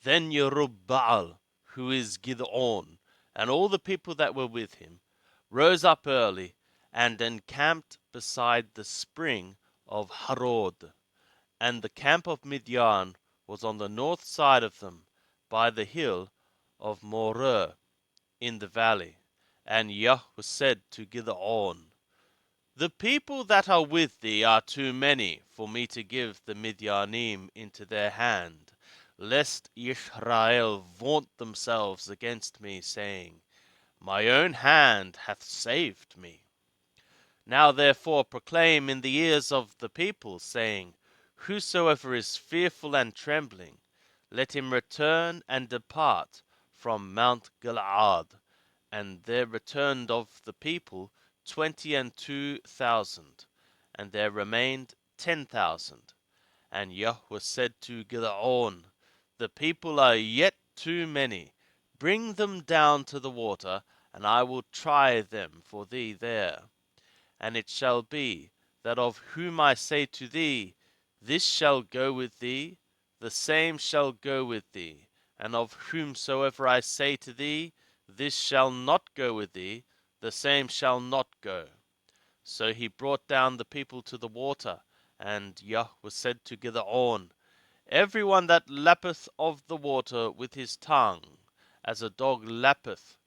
Then Yerubbaal, who is Gideon, and all the people that were with him, rose up early and encamped beside the spring of Harod. And the camp of Midian was on the north side of them, by the hill of Moreh in the valley. And Yahweh said to Gideon, the people that are with thee are too many for me to give the Midianim into their hand, lest Israel vaunt themselves against me, saying, my own hand hath saved me. Now therefore proclaim in the ears of the people, saying, whosoever is fearful and trembling, let him return and depart from Mount Galaad. And there returned of the people 22,000, and there remained 10,000. And Yahweh said to Gideon, the people are yet too many, bring them down to the water, and I will try them for thee there. And it shall be, that of whom I say to thee, this shall go with thee, the same shall go with thee, and of whomsoever I say to thee, this shall not go with thee, the same shall not go. So he brought down the people to the water, and Yahweh said to Gideon, every one that lappeth of the water with his tongue, as a dog lappeth,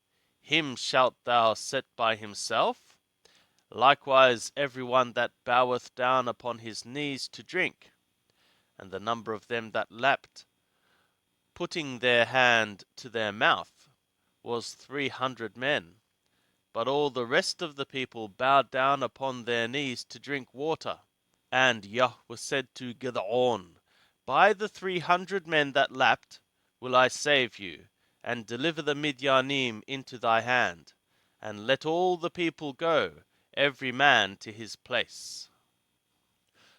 him shalt thou set by himself. Likewise every one that boweth down upon his knees to drink. And the number of them that lapped, putting their hand to their mouth, was 300 men. But all the rest of the people bowed down upon their knees to drink water. And Yahweh said to Gideon, by the 300 men that lapped will I save you, and deliver the Midianim into thy hand, and let all the people go, every man to his place.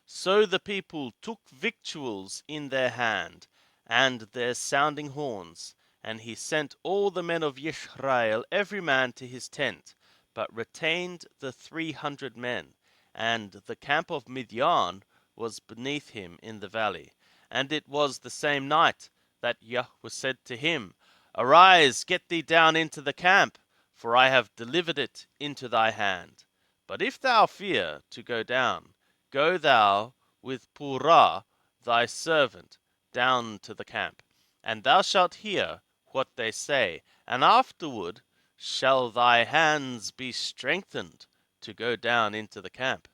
So the people took victuals in their hand, and their sounding horns, and he sent all the men of Israel every man to his tent, but retained the 300 men. And the camp of Midian was beneath him in the valley. And it was the same night that Yahweh said to him, arise, get thee down into the camp, for I have delivered it into thy hand. But if thou fear to go down, go thou with Purah thy servant down to the camp, and thou shalt hear what they say, and afterward shall thy hands be strengthened to go down into the camp.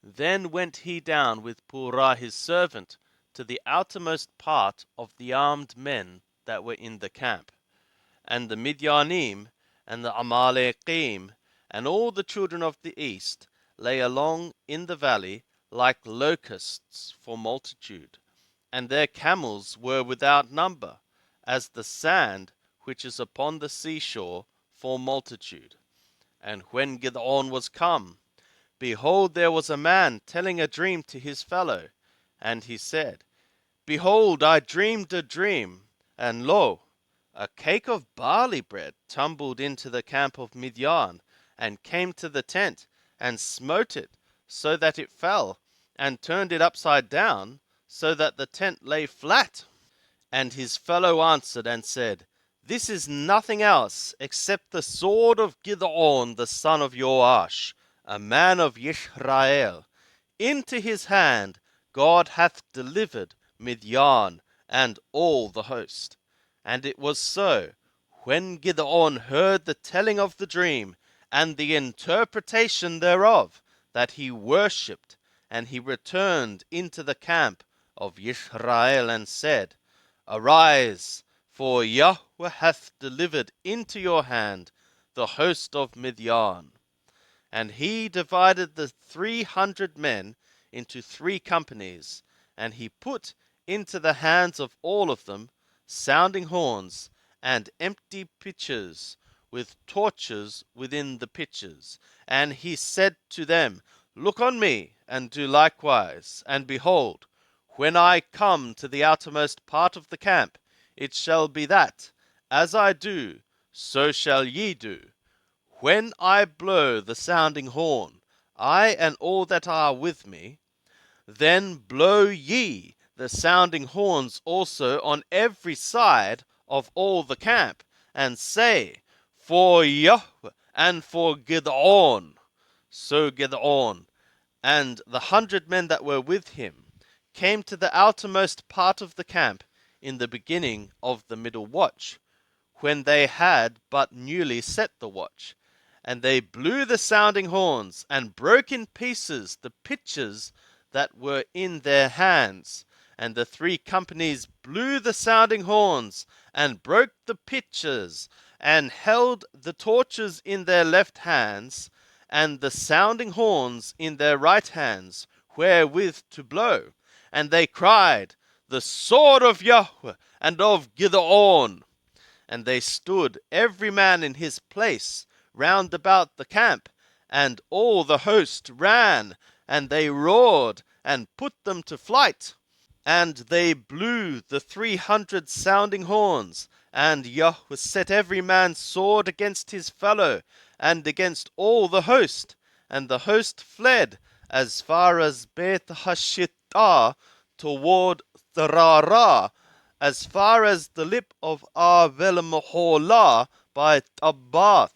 Then went he down with Purah his servant to the outermost part of the armed men that were in the camp. And the Midianim, and the Amalekim, and all the children of the east lay along in the valley like locusts for multitude, and their camels were without number, as the sand which is upon the seashore for multitude. And when Gideon was come, behold, there was a man telling a dream to his fellow. And he said, behold, I dreamed a dream, and lo, a cake of barley bread tumbled into the camp of Midian, and came to the tent, and smote it, so that it fell, and turned it upside down, so that the tent lay flat. And his fellow answered and said, this is nothing else except the sword of Gideon the son of Joash, a man of Israel. Into his hand God hath delivered Midian and all the host. And it was so, when Gideon heard the telling of the dream, and the interpretation thereof, that he worshipped, and he returned into the camp of Israel, and said, arise, for Yahweh hath delivered into your hand the host of Midian. And he divided the 300 men into 3 companies, and he put into the hands of all of them sounding horns, and empty pitchers, with torches within the pitchers. And he said to them, look on me, and do likewise. And behold, when I come to the outermost part of the camp, it shall be that, as I do, so shall ye do. When I blow the sounding horn, I and all that are with me, then blow ye the sounding horns also on every side of all the camp, and say, For Yahweh and for Gideon. So Gideon and the 100 men that were with him came to the outermost part of the camp in the beginning of the middle watch, when they had but newly set the watch. And they blew the sounding horns, and broke in pieces the pitchers that were in their hands. And the 3 companies blew the sounding horns, and broke the pitchers, and held the torches in their left hands, and the sounding horns in their right hands, wherewith to blow. And they cried, The sword of Yahweh and of Gideon. And they stood every man in his place round about the camp, and all the host ran, and they roared, and put them to flight. And they blew the 300 sounding horns, and Yahweh set every man's sword against his fellow, and against all the host. And the host fled as far as Beth Hashitah toward Tharara, as far as the lip of Avel-Maholah by Tabbath.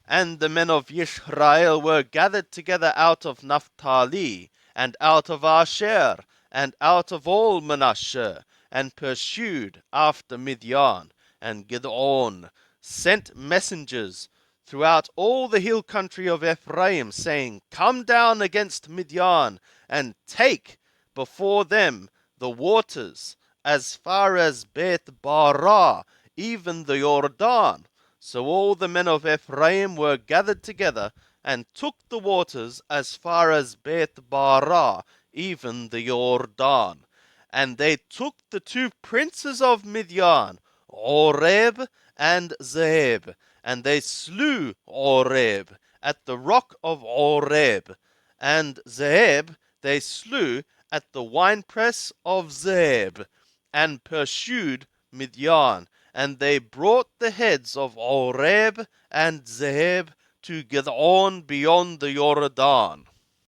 And the men of Yisrael were gathered together out of Naphtali, and out of Asher, and out of all Manasseh, and pursued after Midian. And Gideon sent messengers throughout all the hill country of Ephraim, saying, Come down against Midian, and take before them the waters, as far as Beth Barah, even the Jordan. So all the men of Ephraim were gathered together, and took the waters as far as Beth Barah, even the Jordan. And they took the 2 princes of Midian, Oreb and Zeb, and they slew Oreb at the rock of Oreb, and Zeb they slew at the winepress of Zeb, and pursued Midian. And they brought the heads of Oreb and Zeb to Gideon beyond the Jordan.